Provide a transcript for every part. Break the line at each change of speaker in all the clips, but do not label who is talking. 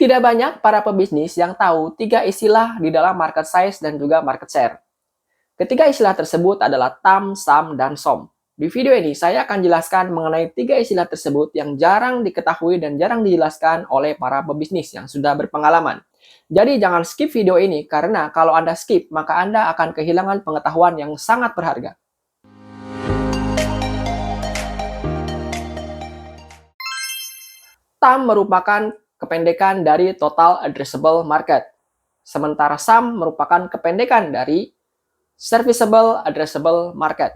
Tidak banyak para pebisnis yang tahu tiga istilah di dalam market size dan juga market share. Ketiga istilah tersebut adalah TAM, SAM, dan SOM. Di video ini saya akan jelaskan mengenai tiga istilah tersebut yang jarang diketahui dan jarang dijelaskan oleh para pebisnis yang sudah berpengalaman. Jadi jangan skip video ini karena kalau Anda skip maka Anda akan kehilangan pengetahuan yang sangat berharga. TAM merupakan kependekan dari Total Addressable Market. Sementara SAM merupakan kependekan dari Serviceable Addressable Market.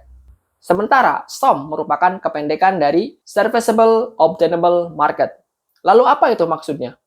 Sementara SOM merupakan kependekan dari Serviceable Obtainable Market. Lalu apa itu maksudnya?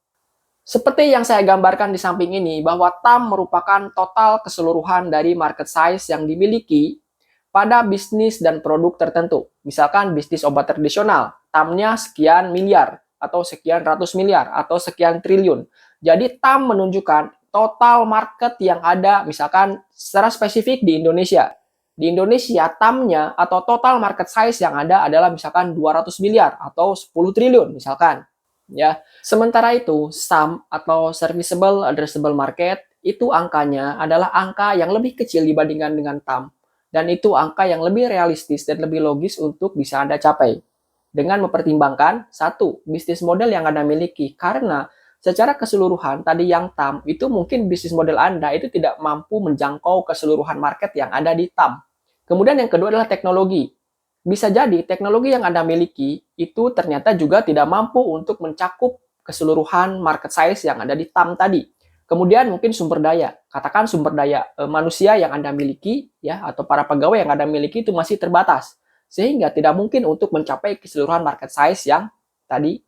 Seperti yang saya gambarkan di samping ini, bahwa TAM merupakan total keseluruhan dari market size yang dimiliki pada bisnis dan produk tertentu. Misalkan bisnis obat tradisional, TAM-nya sekian miliar, atau sekian ratus miliar, atau sekian triliun. Jadi TAM menunjukkan total market yang ada, misalkan secara spesifik di Indonesia. Di Indonesia, TAM-nya atau total market size yang ada adalah misalkan 200 miliar atau 10 triliun misalkan. Ya, sementara itu SAM atau Serviceable Addressable Market itu angkanya adalah angka yang lebih kecil dibandingkan dengan TAM. Dan itu angka yang lebih realistis dan lebih logis untuk bisa Anda capai. Dengan mempertimbangkan, satu, bisnis model yang Anda miliki. Karena secara keseluruhan, tadi yang TAM, itu mungkin bisnis model Anda itu tidak mampu menjangkau keseluruhan market yang ada di TAM. Kemudian yang kedua adalah teknologi. Bisa jadi teknologi yang Anda miliki itu ternyata juga tidak mampu untuk mencakup keseluruhan market size yang ada di TAM tadi. Kemudian mungkin sumber daya. Katakan sumber daya manusia yang Anda miliki ya atau para pegawai yang Anda miliki itu masih terbatas. Sehingga tidak mungkin untuk mencapai keseluruhan market size yang tadi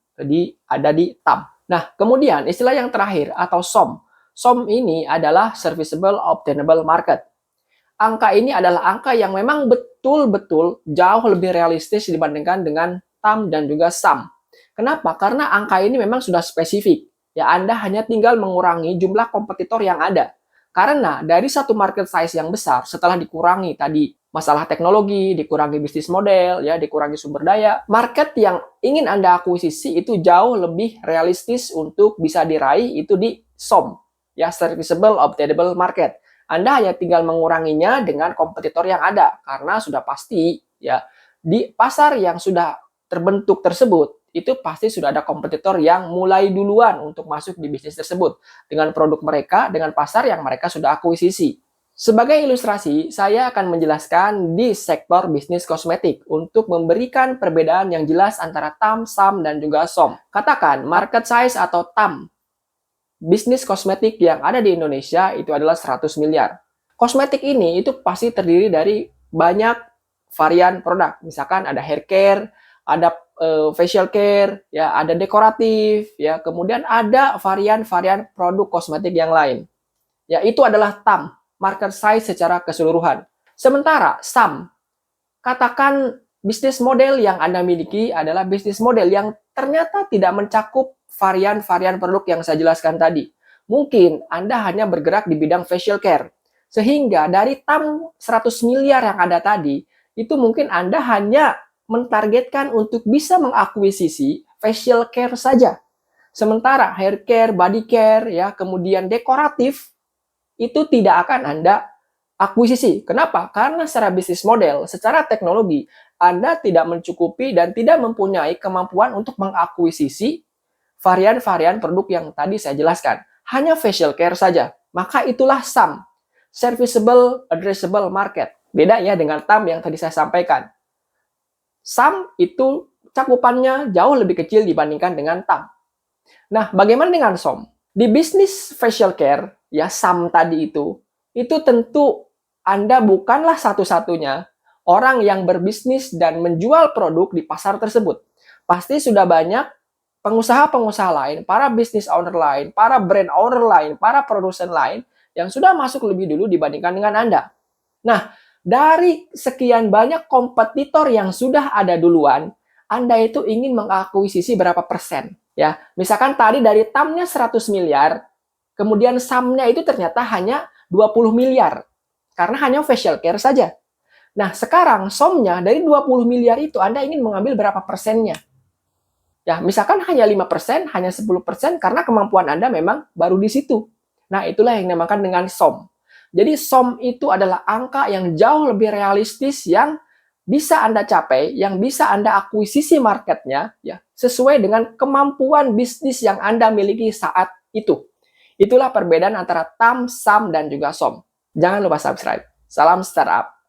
ada di TAM. Nah, kemudian istilah yang terakhir atau SOM. SOM ini adalah Serviceable Obtainable Market. Angka ini adalah angka yang memang betul-betul jauh lebih realistis dibandingkan dengan TAM dan juga SAM. Kenapa? Karena angka ini memang sudah spesifik. Ya, Anda hanya tinggal mengurangi jumlah kompetitor yang ada. Karena dari satu market size yang besar, setelah dikurangi tadi masalah teknologi, dikurangi bisnis model, ya, dikurangi sumber daya, market yang ingin Anda akuisisi itu jauh lebih realistis untuk bisa diraih itu di SOM, ya, Serviceable Obtainable Market. Anda hanya tinggal menguranginya dengan kompetitor yang ada karena sudah pasti ya di pasar yang sudah terbentuk tersebut itu pasti sudah ada kompetitor yang mulai duluan untuk masuk di bisnis tersebut dengan produk mereka dengan pasar yang mereka sudah akuisisi. Sebagai ilustrasi, saya akan menjelaskan di sektor bisnis kosmetik untuk memberikan perbedaan yang jelas antara TAM, SAM, dan juga SOM. Katakan market size atau TAM bisnis kosmetik yang ada di Indonesia itu adalah 100 miliar. Kosmetik ini itu pasti terdiri dari banyak varian produk. Misalkan ada hair care, ada facial care, ya, ada dekoratif, ya, kemudian ada varian-varian produk kosmetik yang lain. Ya, itu adalah TAM, market size secara keseluruhan. Sementara SAM, katakan bisnis model yang Anda miliki adalah bisnis model yang ternyata tidak mencakup varian-varian produk yang saya jelaskan tadi. Mungkin Anda hanya bergerak di bidang facial care. Sehingga dari TAM 100 miliar yang ada tadi, itu mungkin Anda hanya mentargetkan untuk bisa mengakuisisi facial care saja. Sementara hair care, body care, ya, kemudian dekoratif, itu tidak akan Anda akuisisi. Kenapa? Karena secara bisnis model, secara teknologi, Anda tidak mencukupi dan tidak mempunyai kemampuan untuk mengakuisisi varian-varian produk yang tadi saya jelaskan. Hanya facial care saja. Maka itulah SAM, Serviceable Addressable Market. Beda ya dengan TAM yang tadi saya sampaikan. SAM itu cakupannya jauh lebih kecil dibandingkan dengan TAM. Nah, bagaimana dengan SOM? Di bisnis facial care, ya SAM tadi itu tentu Anda bukanlah satu-satunya orang yang berbisnis dan menjual produk di pasar tersebut. Pasti sudah banyak pengusaha-pengusaha lain, para business owner lain, para brand owner lain, para produsen lain yang sudah masuk lebih dulu dibandingkan dengan Anda. Nah, dari sekian banyak kompetitor yang sudah ada duluan, Anda itu ingin mengakuisisi berapa persen? Ya, misalkan tadi dari TAM-nya 100 miliar, kemudian SAM-nya itu ternyata hanya 20 miliar. Karena hanya facial care saja. Nah, sekarang SOM-nya dari 20 miliar itu Anda ingin mengambil berapa persennya? Ya, misalkan hanya 5%, hanya 10% karena kemampuan Anda memang baru di situ. Nah, itulah yang dinamakan dengan SOM. Jadi SOM itu adalah angka yang jauh lebih realistis yang bisa Anda capai, yang bisa Anda akuisisi marketnya, ya, sesuai dengan kemampuan bisnis yang Anda miliki saat itu. Itulah perbedaan antara TAM, SAM, dan juga SOM. Jangan lupa subscribe. Salam startup.